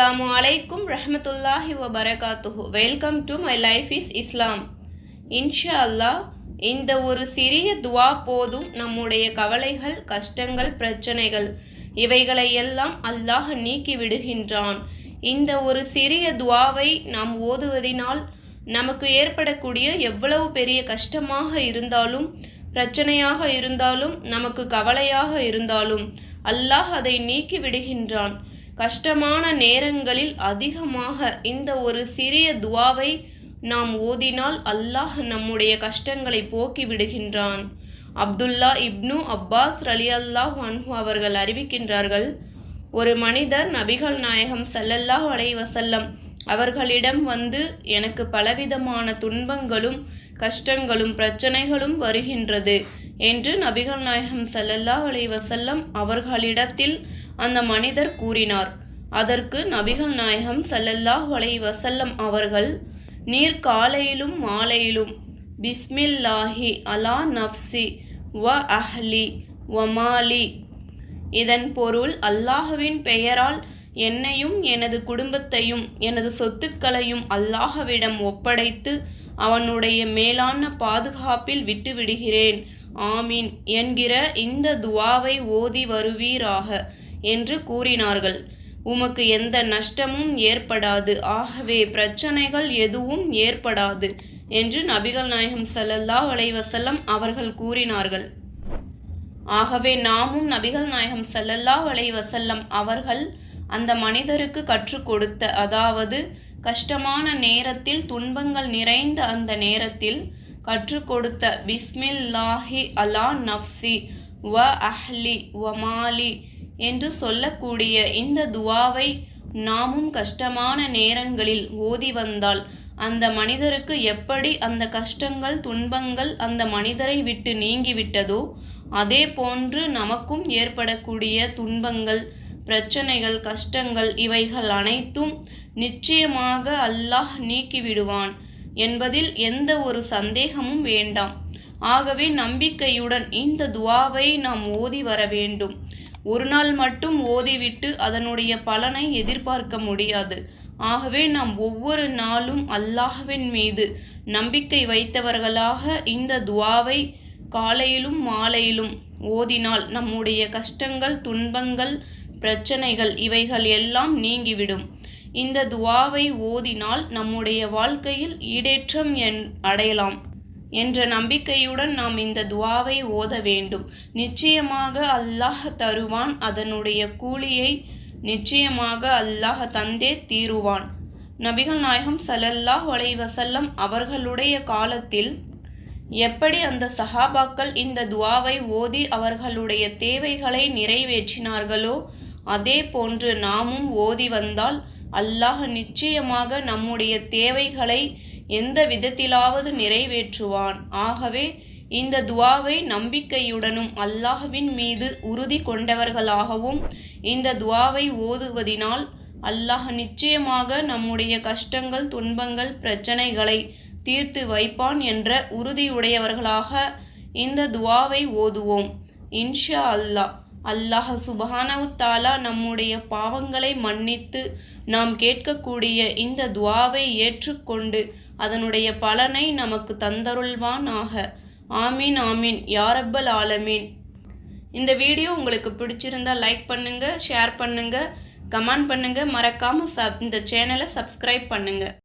அஸ்ஸலாமு அலைக்கும் ரஹ்மத்துல்லாஹி வ பரகாத்துஹு. Welcome to my life is Islam. இன்ஷா அல்லாஹ் இந்த ஒரு சிறிய துவா போதும் நம்முடைய கவலைகள், கஷ்டங்கள், பிரச்சனைகள் இவைகளை எல்லாம் அல்லாஹ் நீக்கி விடுகின்றான். இந்த ஒரு சிறிய துவாவை நாம் ஓதுவதினால் நமக்கு ஏற்படக்கூடிய எவ்வளவு பெரிய கஷ்டமாக இருந்தாலும், பிரச்சனையாக இருந்தாலும், நமக்கு கவலையாக இருந்தாலும் அல்லாஹ் அதை நீக்கி விடுகின்றான். கஷ்டமான நேரங்களில் அதிகமாக இந்த ஒரு சிறிய துவாவை நாம் ஓதினால் அல்லாஹ் நம்முடைய கஷ்டங்களை போக்கி விடுகின்றான். அப்துல்லா இப்னு அப்பாஸ் ரலியல்லாஹு அன்ஹு அவர்கள் அறிவிக்கின்றார்கள், ஒரு மனிதர் நபிகள் நாயகம் ஸல்லல்லாஹு அலைஹி வஸல்லம் அவர்களிடம் வந்து, எனக்கு பலவிதமான துன்பங்களும் கஷ்டங்களும் பிரச்சனைகளும் வருகின்றது என்று நபிகள் நாயகம் ஸல்லல்லாஹு அலைஹி வஸல்லம் அவர்களிடத்தில் அந்த மனிதர் கூறினார். அதற்கு நபிகள் நாயகம் ஸல்லல்லாஹு அலைஹி வஸல்லம் அவர்கள், நீர் காலையிலும் மாலையிலும் பிஸ்மில்லாஹி அலா நஃப்சி வ அஹ்லி வ மாலி, இதன் பொருள் அல்லாஹ்வின் பெயரால் என்னையும் எனது குடும்பத்தையும் எனது சொத்துக்களையும் அல்லாஹ்விடம் ஒப்படைத்து அவனுடைய மேலான பாதுகாப்பில் விட்டுவிடுகிறேன், ஆமீன் என்கிற இந்த துவாவை ஓதி வருவீராக என்று கூறினார்கள். உமக்கு எந்த நஷ்டமும் ஏற்படாது, ஆகவே பிரச்சனைகள் எதுவும் ஏற்படாது என்று நபிகள் நாயகம் ஸல்லல்லாஹு அலைஹி வஸல்லம் அவர்கள் கூறினார்கள். ஆகவே நாமும் நபிகள் நாயகம் ஸல்லல்லாஹு அலைஹி வஸல்லம் அவர்கள் அந்த மனிதருக்கு கற்றுக் கொடுத்த, அதாவது கஷ்டமான நேரத்தில், துன்பங்கள் நிறைந்த அந்த நேரத்தில் கற்றுக் கொடுத்த பிஸ்மில்லாஹி அலா நஃப்சி வ அஹ்லி வ மாலி என்று சொல்லக்கூடிய இந்த துவாவை நாமும் கஷ்டமான நேரங்களில் ஓதி வந்தால் அந்த மனிதருக்கு எப்படி அந்த கஷ்டங்கள், துன்பங்கள் அந்த மனிதரை விட்டு நீங்கிவிட்டதோ அதே போன்று நமக்கும் ஏற்படக்கூடிய துன்பங்கள், பிரச்சனைகள், கஷ்டங்கள் இவைகள் அனைத்தும் நிச்சயமாக அல்லாஹ் நீக்கிவிடுவான் என்பதில் எந்த ஒரு சந்தேகமும் வேண்டாம். ஆகவே நம்பிக்கையுடன் இந்த துவாவை நாம் ஓதி வர வேண்டும். ஒரு நாள் மட்டும் ஓதிவிட்டு அதனுடைய பலனை எதிர்பார்க்க முடியாது. ஆகவே நாம் ஒவ்வொரு நாளும் அல்லாஹ்வின் மீது நம்பிக்கை வைத்தவர்களாக இந்த துவாவை காலையிலும் மாலையிலும் ஓதினால் நம்முடைய கஷ்டங்கள், துன்பங்கள், பிரச்சனைகள் இவைகள் எல்லாம் நீங்கிவிடும். இந்த துவாவை ஓதினால் நம்முடைய வாழ்க்கையில் ஈடேற்றம் அடையலாம் என்ற நம்பிக்கையுடன் நாம் இந்த துவாவை ஓத வேண்டும். நிச்சயமாக அல்லாஹ் தருவான், அதனுடைய கூலியை நிச்சயமாக அல்லாஹ் தந்தே தீருவான். நபிகள் நாயகம் ஸல்லல்லாஹு அலைஹி வஸல்லம் அவர்களுடைய காலத்தில் எப்படி அந்த சஹாபாக்கள் இந்த துவாவை ஓதி அவர்களுடைய தேவைகளை நிறைவேற்றினார்களோ அதே போன்று நாமும் ஓதி வந்தால் அல்லாஹ் நிச்சயமாக நம்முடைய தேவைகளை எந்த விதத்திலாவது நிறைவேற்றுவான். ஆகவே இந்த துவாவை நம்பிக்கையுடனும் அல்லாஹ்வின் மீது உறுதி கொண்டவர்களாகவும் இந்த துவாவை ஓதுவதினால் அல்லாஹ் நிச்சயமாக நம்முடைய கஷ்டங்கள், துன்பங்கள், பிரச்சனைகளை தீர்த்து வைப்பான் என்ற உறுதியுடையவர்களாக இந்த துவாவை ஓதுவோம். இன்ஷா அல்லாஹ். அல்லாஹ் சுப்ஹானஹு தஆலா நம்முடைய பாவங்களை மன்னித்து நாம் கேட்கக்கூடிய இந்த துவாவை ஏற்றுக்கொண்டு அதனுடைய பலனை நமக்கு தந்தருள்வானாக. ஆமீன் ஆமீன் யா ரப்பல் ஆலமீன். இந்த வீடியோ உங்களுக்கு பிடிச்சிருந்தா லைக் பண்ணுங்க, ஷேர் பண்ணுங்க, கமெண்ட் பண்ணுங்க, மறக்காம இந்த சேனலை சப்ஸ்கிரைப் பண்ணுங்க.